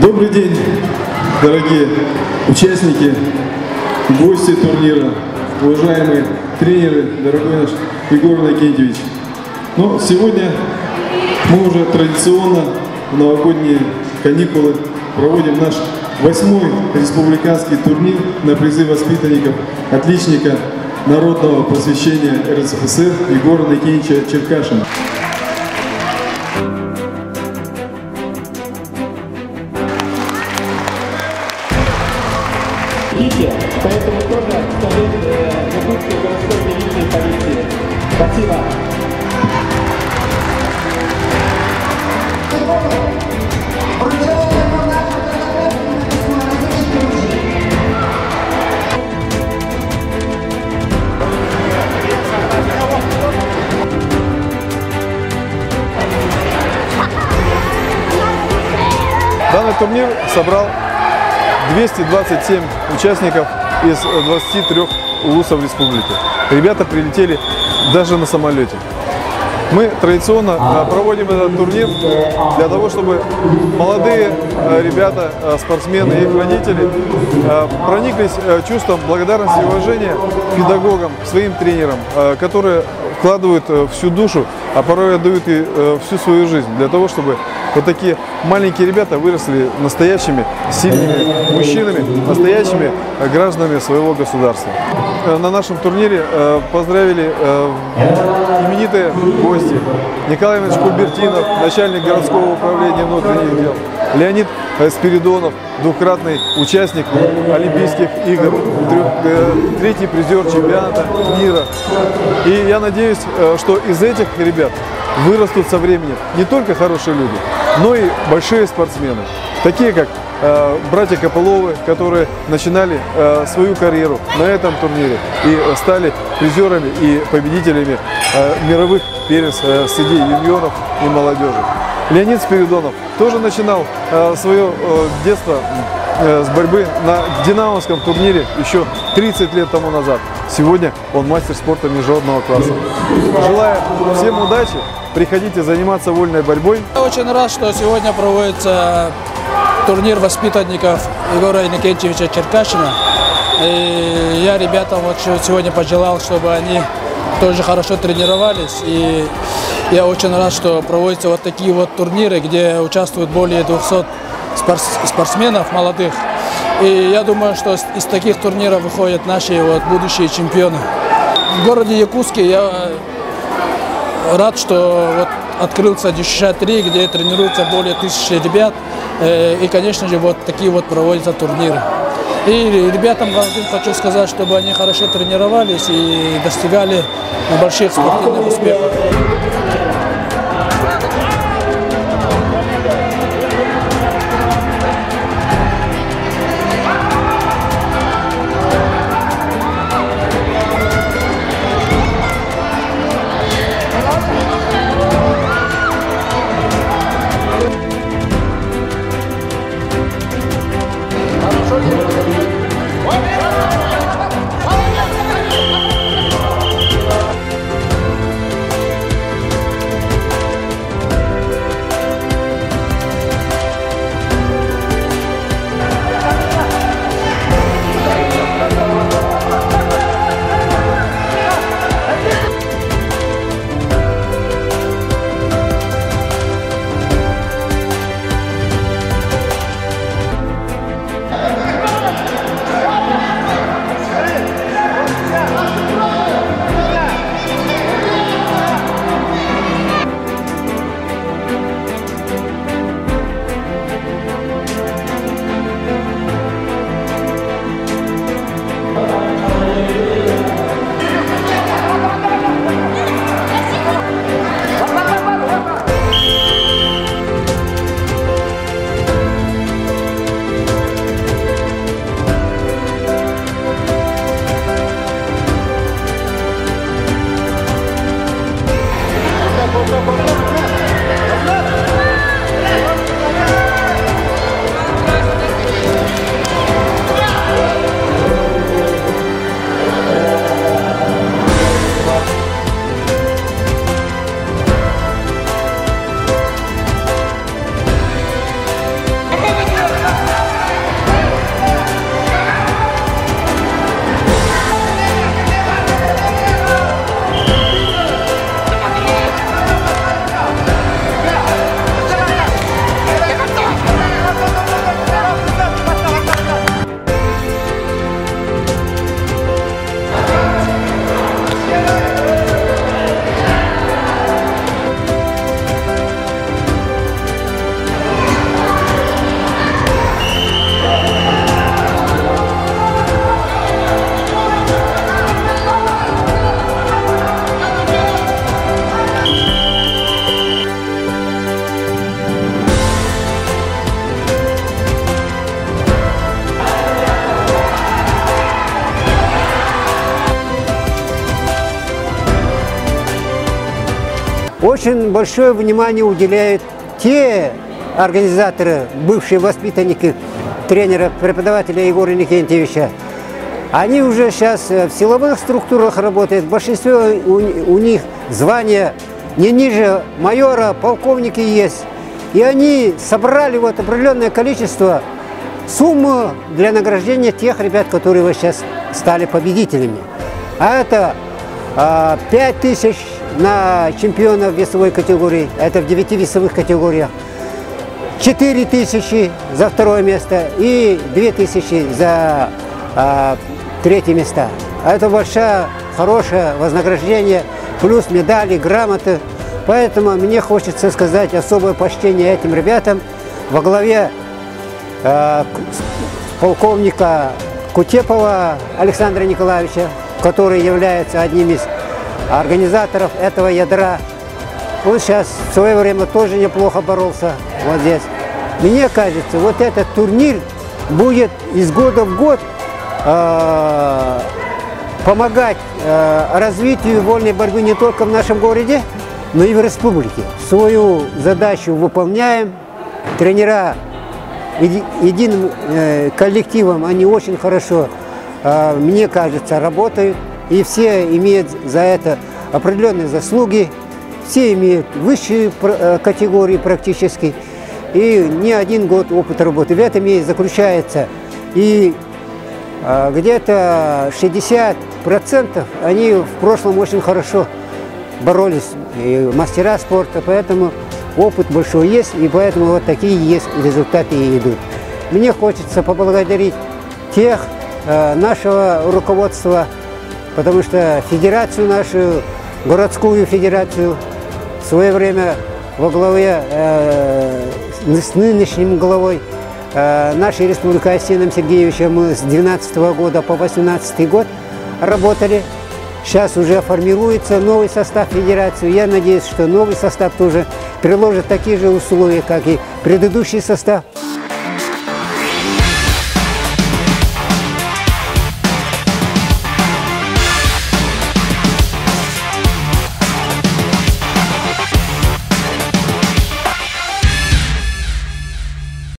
Добрый день, дорогие участники, гости турнира, уважаемые тренеры, дорогой наш Егор Иннокентьевич. Но сегодня мы уже традиционно в новогодние каникулы проводим наш 8-й республиканский турнир на призы воспитанников отличника народного просвещения РСФСР Егора Иннокентьевича Черкашина. Поэтому тоже совет Якутской городской милиции и полиции. Спасибо. Данный турнир собрал 227 участников из 23 улусов республики. Ребята прилетели даже на самолете. Мы традиционно проводим этот турнир для того, чтобы молодые ребята, спортсмены и их родители прониклись чувством благодарности и уважения к педагогам, к своим тренерам, которые вкладывают всю душу, а порой отдают и всю свою жизнь для того, чтобы вот такие маленькие ребята выросли настоящими сильными мужчинами, настоящими гражданами своего государства. На нашем турнире поздравили именитые гости. Николай Иванович Кубертинов, начальник городского управления внутренних дел. Леонид Спиридонов, двукратный участник Олимпийских игр, третий призер чемпионата мира. И я надеюсь, что из этих ребят вырастут со временем не только хорошие люди, но и большие спортсмены, такие как братья Копыловы, которые начинали свою карьеру на этом турнире и стали призерами и победителями мировых первенств среди юниоров и молодежи. Леонид Спиридонов тоже начинал свое детство с борьбы на динамовском турнире еще 30 лет тому назад. Сегодня он мастер спорта международного класса. Желаю всем удачи, приходите заниматься вольной борьбой. Я очень рад, что сегодня проводится турнир воспитанников Егора Иннокентьевича Черкашина. И я ребятам вот сегодня пожелал, чтобы они тоже хорошо тренировались. И я очень рад, что проводятся вот такие вот турниры, где участвуют более 200 спортсменов молодых. И я думаю, что из таких турниров выходят наши вот будущие чемпионы. В городе Якутске я рад, что вот открылся ДЮСШ-3, где тренируются более 1000 ребят. И, конечно же, вот такие вот проводятся турниры. И ребятам хочу сказать, чтобы они хорошо тренировались и достигали больших спортивных успехов. очень большое внимание уделяют те организаторы, бывшие воспитанники тренера, преподавателя Егора Никентьевича. Они уже сейчас в силовых структурах работают. В большинстве у них звания не ниже майора, полковники есть. И они собрали вот определенное количество сумму для награждения тех ребят, которые вот сейчас стали победителями. А это 5000 на чемпиона весовой категории, это в 9 весовых категориях, 4000 за второе место и 2000 за третье место. Это большое, хорошее вознаграждение, плюс медали, грамоты. Поэтому мне хочется сказать особое почтение этим ребятам во главе полковника Кутепова Александра Николаевича, который является одним из организаторов этого ядра. Он сейчас в свое время тоже неплохо боролся вот здесь. Мне кажется, вот этот турнир будет из года в год помогать развитию вольной борьбы не только в нашем городе, но и в республике. Свою задачу выполняем. Тренера единым коллективом, они очень хорошо, мне кажется, работают. И все имеют за это определенные заслуги. Все имеют высшие категории практически. И не один год опыта работы. В этом и заключается. И где-то 60% они в прошлом очень хорошо боролись, и мастера спорта, поэтому опыт большой есть, и поэтому вот такие есть результаты и идут. Мне хочется поблагодарить тех, нашего руководства, потому что федерацию нашу, городскую федерацию, в свое время во главе с нынешним главой нашей республики Айсеном Сергеевичем мы с 2012 года по 2018 год работали. Сейчас уже формируется новый состав федерации. Я надеюсь, что новый состав тоже приложит такие же условия, как и предыдущий состав.